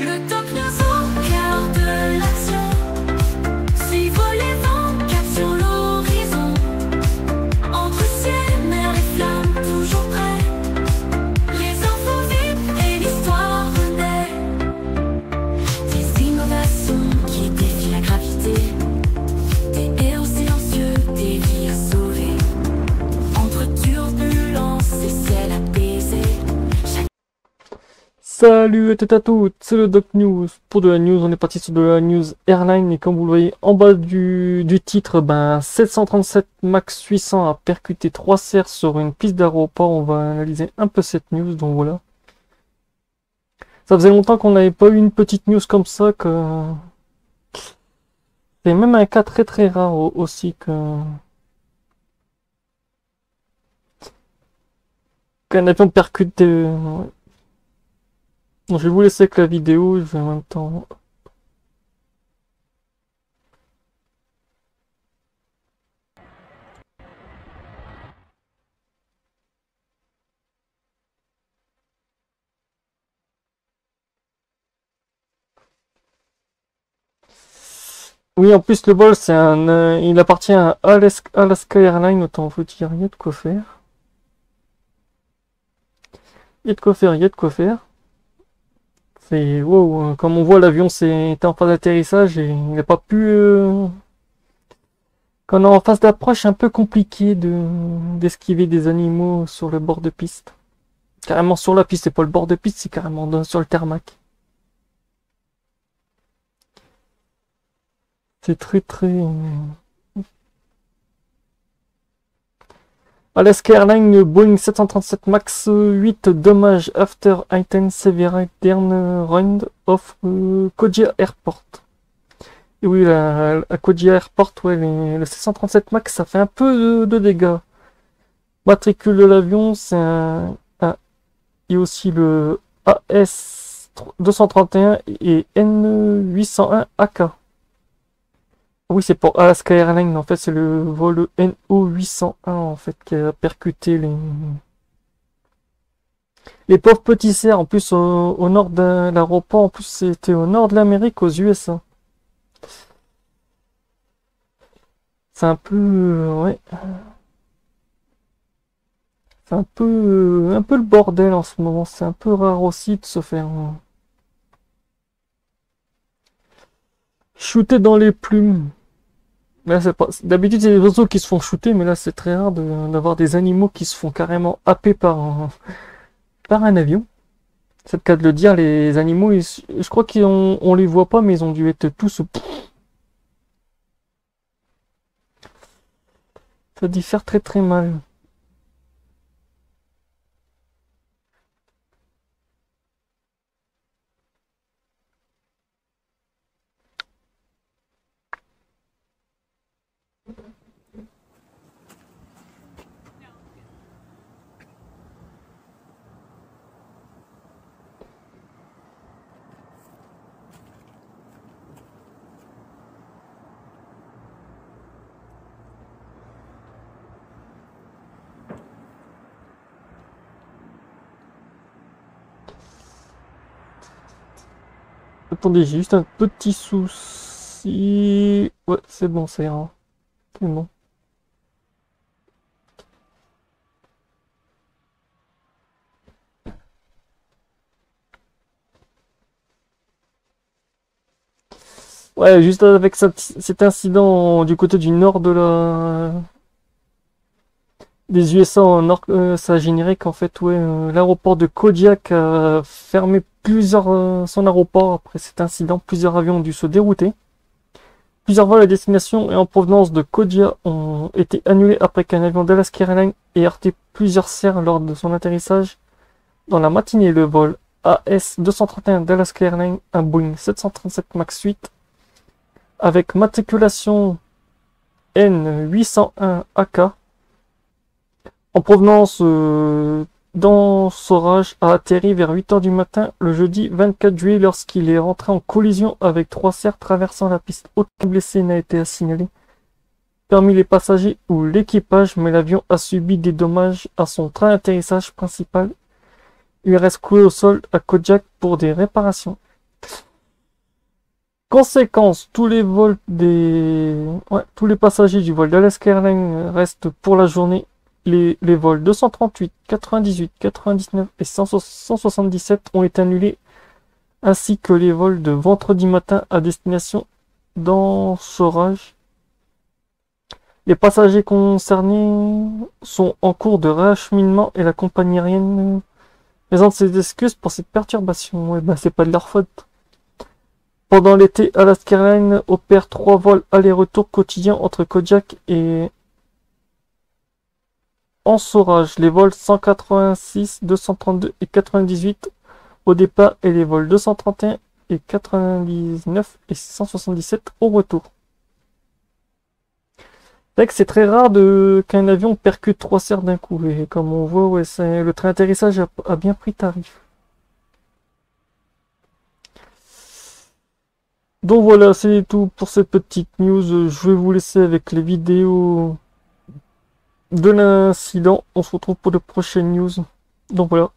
Le top news au cœur de l'action. Suivre les vents, cap sur l'horizon. Entre ciel, mer et flammes, toujours prêts. Les infos vives et l'histoire renaît. Des innovations qui défient la gravité. Des héros silencieux, des vies à sauver. Entre turbulences et ciel apaisé. Salut à toutes, c'est le Doc News. Pour de la news, on est parti sur de la news airline et comme vous le voyez en bas du titre, 737 MAX 800 a percuté 3 cerfs sur une piste d'aéroport. On va analyser un peu cette news, donc voilà. Ça faisait longtemps qu'on n'avait pas eu une petite news comme ça, que c'est même un cas très très rare aussi qu'un avion percute ouais. Donc, je vais vous laisser avec la vidéo, je vais en même temps. Oui, en plus le vol, il appartient à Alaska Airlines, autant vous dire, il y a de quoi faire. Il y a de quoi faire, il y a de quoi faire. C'est wow, comme on voit, l'avion était en phase d'atterrissage et il n'a pas pu. Quand on est en phase d'approche, c'est un peu compliqué d'esquiver des animaux sur le bord de piste. Carrément sur la piste, c'est pas le bord de piste, c'est carrément sur le tarmac. C'est très très. Alaska Airlines Boeing 737 MAX 8 dommage after item severe turn round of Kodia Airport. Et oui, à Kodia Airport, ouais, le 737 MAX, ça fait un peu de dégâts. Matricule de l'avion, c'est il y a aussi le AS 231 et N801 AK. Oui, c'est pour Alaska Airlines, en fait, c'est le vol NO801, en fait, qui a percuté les pauvres petits cerfs, en plus, au nord de l'aéroport, en plus, c'était au nord de l'Amérique, aux USA. C'est un peu, ouais. C'est un peu le bordel en ce moment, c'est un peu rare aussi de se faire shooter dans les plumes. Là, c'est pas. D'habitude, c'est les oiseaux qui se font shooter, mais là, c'est très rare d'avoir des animaux qui se font carrément happer par un avion. C'est le cas de le dire, les animaux, je crois qu'on les voit pas, mais ils ont dû être tous. Ça a dû faire très très mal. Attendez, j'ai juste un petit souci. Ouais, c'est bon, ça ira. C'est bon. Ouais, juste avec cet incident du côté du nord des USA en nord, ça a généré qu'en fait, ouais, l'aéroport de Kodiak a fermé son aéroport après cet incident. Plusieurs avions ont dû se dérouter. Plusieurs vols à destination et en provenance de Kodiak ont été annulés après qu'un avion d'Alaska Airlines ait heurté plusieurs cerfs lors de son atterrissage. Dans la matinée, le vol AS231 d'Alaska Airlines, un Boeing 737 MAX 8, avec matriculation N801 AK, en provenance d'Anchorage, a atterri vers 8h du matin le jeudi 24 juillet lorsqu'il est rentré en collision avec 3 cerfs traversant la piste. Aucun blessé n'a été signalé parmi les passagers ou l'équipage, mais l'avion a subi des dommages à son train d'atterrissage principal. Il reste cloué au sol à Kodiak pour des réparations. Conséquence, tous les vols tous les passagers du vol d'Alaska Airlines restent pour la journée. Les vols 238, 98, 99 et 177 ont été annulés, ainsi que les vols de vendredi matin à destination d'Anchorage. Les passagers concernés sont en cours de réacheminement et la compagnie aérienne présente ses excuses pour cette perturbation. Ouais, bah, c'est pas de leur faute. Pendant l'été, Alaska Airlines opère 3 vols aller-retour quotidiens entre Kodiak et Anchorage. Les vols 186, 232 et 98 au départ et les vols 231 et 99 et 177 au retour. C'est vrai que c'est très rare qu'un avion percute 3 serres d'un coup. Et comme on voit, ouais, le train d'atterrissage a bien pris tarif. Donc voilà, c'est tout pour cette petite news. Je vais vous laisser avec les vidéos de l'incident. On se retrouve pour de prochaines news. Donc voilà.